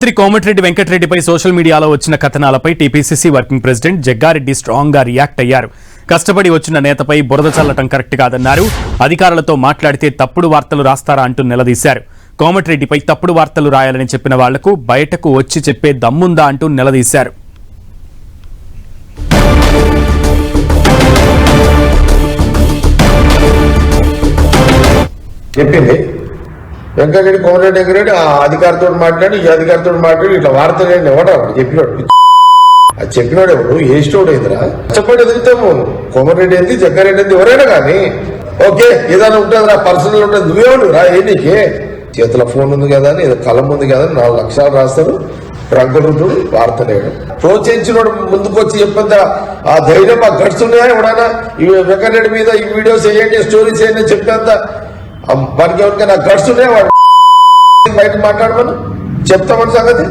మంత్రి కోమటిరెడ్డి వెంకటరెడ్డిపై సోషల్ మీడియాలో వచ్చిన కథనాలపై TPCC working president Jagga Reddy strong గా రియాక్ట్ అయ్యారు. కష్టపడి వచ్చిన నేతపై బురద చల్లటం కరెక్ట్ కాదన్నారు. అధికారులతో మాట్లాడితే తప్పుడు వార్తలు రాస్తారా అంటూ నిలదీశారు. కోమటిరెడ్డిపై తప్పుడు వార్తలు రాయాలని చెప్పిన వాళ్లకు బయటకు వచ్చి చెప్పే దమ్ముందా అంటూ నిలదీశారు. చెప్పింది వెంకటరెడ్డి కోమటిరెడ్డి వెంకటరెడ్డి ఆ అధికారితో మాట్లాడి ఈ అధికారితో మాట్లాడి ఇట్లా వార్తలు ఎవడో చెప్పినాడు. అది చెప్పినాడు ఎవడు ఏష్టోడు ఎదురా చెప్పండి ఎదుగుతాము. కోమటిరెడ్డి ఏంది జగ్గారెడ్డి ఏంది ఎవరైనా కానీ ఓకే ఏదైనా ఉంటుంది రా పర్సనల్ ఉంటుంది నువ్వేవాడు రా ఏ నీకే చేతిలో ఫోన్ ఉంది కదా అని ఏదో కలం ఉంది కదా 4 లక్షలు రాస్తారు రంగురుడు వార్త లేడు. ప్రోత్సహించినోడు ముందుకు వచ్చి చెప్పంత ఆ ధైర్యం ఆ గట్స్ ఉన్నాయా ఎవడైనా ఈ వెంకటరెడ్డి మీద ఈ వీడియోస్ వేయండి స్టోరీస్ వేయండి చెప్పేంత మనకి ఎవరికైనా గట్స్ ఉన్నాయా వాడు బయట మాట్లాడమని చెప్తామని సంగతి.